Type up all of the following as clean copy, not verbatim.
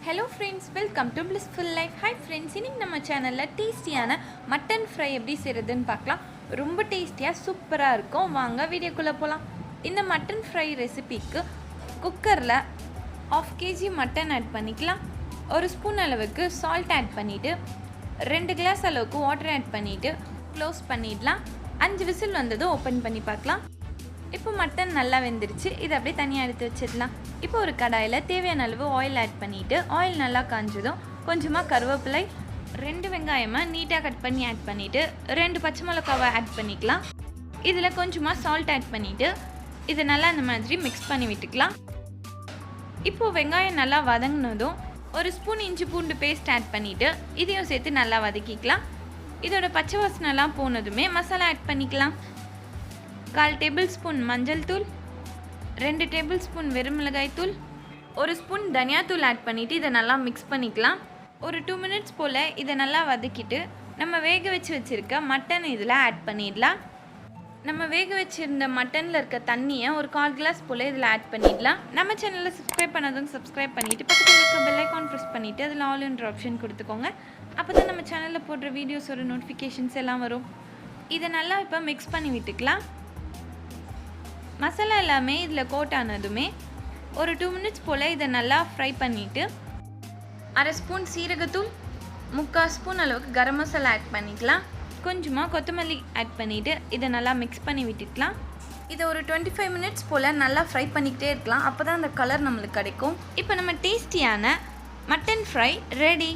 Hello friends, welcome to Blissful Life. Hi friends, இன்னைக்கு நம்ம சேனல்ல டேஸ்டியான மட்டன் ஃப்ரை எப்படி செய்யறதுன்னு பார்க்கலாம். ரொம்ப டேஸ்டியா சூப்பரா இருக்கும். வாங்க வீடியோக்குள்ள போலாம். இந்த மட்டன் ஃப்ரை ரெசிபிக்கு குக்கர்ல 1/2 kg மட்டன் ஆட் பண்ணிக்கலாம். 1 ஸ்பூன் அளவுக்கு salt ஆட் பண்ணிட்டு 2 கிளாஸ் அளவுக்கு வாட்டர் ஆட் பண்ணிட்டு க்ளோஸ் பண்ணிடலாம். 5 விசில் வந்ததும் ஓபன் பண்ணி பார்க்கலாம். இப்போ மட்டன் நல்லா வெந்திருச்சு. இத அப்படியே தனியா எடுத்து வச்சிடலாம். இப்போ ஒரு கடாயில தேவையான அளவு ஆயில் ஆட் பண்ணிட்டு ஆயில் நல்லா காஞ்சதும் கொஞ்சமா கருவேப்பிலை 2 வெங்காயமா நீட்டா கட் பண்ணி ஆட் பண்ணிட்டு 2 பச்சை மிளகாவை ஆட் பண்ணிக்கலாம். இதுல கொஞ்சமா salt ஆட் பண்ணிட்டு இத நல்லா இந்த மாதிரி mix பண்ணி விட்டுக்கலாம். இப்போ வெங்காயம் நல்லா வதங்கினதும் 1 ஸ்பூன் இஞ்சி பூண்டு பேஸ்ட் ஆட் பண்ணிட்டு இதையும் சேர்த்து நல்லா வதக்கிக்கலாம். இதோட பச்சை வாசனை எல்லாம் போனதுமே மசாலா ஆட் பண்ணிக்கலாம். 1/4 டேபிள்ஸ்பூன் மஞ்சள் தூள், 2 டேபிள்ஸ்பூன் வெறுமிளகாய் தூள், 1 ஸ்பூன் தனியா தூள் ஆட் பண்ணிட்டு இதை நல்லா மிக்ஸ் பண்ணிக்கலாம். ஒரு 2 மினிட்ஸ் போல் இதை நல்லா வதக்கிட்டு நம்ம வேக வச்சு வச்சுருக்க மட்டன் இதில் ஆட் பண்ணிடலாம். நம்ம வேக வச்சுருந்த மட்டனில் இருக்க தண்ணியை ஒரு 1/4 கிளாஸ் போல் இதில் ஆட் பண்ணிடலாம். நம்ம சேனலில் சப்ஸ்கிரைப் பண்ணதும் சப்ஸ்கிரைப் பண்ணிவிட்டு பக்கத்தில் இருக்க பெல் ஐக்கான் ப்ரெஸ் பண்ணிவிட்டு அதில் ஆல் என்ற ஆப்ஷன் கொடுத்துக்கோங்க. அப்போ தான் நம்ம சேனலில் போடுற வீடியோஸோட நோட்டிஃபிகேஷன்ஸ் எல்லாம் வரும். இதை நல்லா இப்போ மிக்ஸ் பண்ணி விட்டுக்கலாம். மசாலா எல்லாமே இதில் கோட் ஆனதுமே ஒரு 2 மினிட்ஸ் போல் இதை நல்லா ஃப்ரை பண்ணிவிட்டு 1/2 ஸ்பூன் சீரகத்தூள், 3/4 ஸ்பூன் அளவுக்கு கரம் மசாலா ஆட் பண்ணிக்கலாம். கொஞ்சமாக கொத்தமல்லி ஆட் பண்ணிவிட்டு இதை நல்லா மிக்ஸ் பண்ணி விட்டுக்கலாம். இதை ஒரு 25 மினிட்ஸ் போல் நல்லா ஃப்ரை பண்ணிக்கிட்டே இருக்கலாம். அப்போ தான் அந்த கலர் நம்மளுக்கு கிடைக்கும். இப்போ நம்ம டேஸ்டியான மட்டன் ஃப்ரை ரெடி.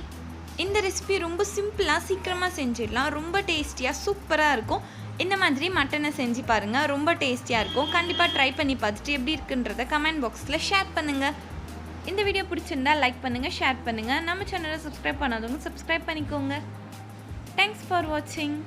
இந்த ரெசிபி ரொம்ப சிம்பிளாக சீக்கிரமாக செஞ்சிடலாம். ரொம்ப டேஸ்டியாக சூப்பராக இருக்கும். இந்த மாதிரி மட்டனை செஞ்சு பாருங்கள், ரொம்ப டேஸ்டியாக இருக்கும். கண்டிப்பாக ட்ரை பண்ணி பார்த்துட்டு எப்படி இருக்குன்றதை கமெண்ட் பாக்ஸில் ஷேர் பண்ணுங்கள். இந்த வீடியோ பிடிச்சிருந்தா லைக் பண்ணுங்கள், ஷேர் பண்ணுங்கள். நம்ம சேனலை சப்ஸ்கிரைப் பண்ணாதவங்க சப்ஸ்கிரைப் பண்ணிக்கோங்க. தேங்க்ஸ் ஃபார் வாட்சிங்.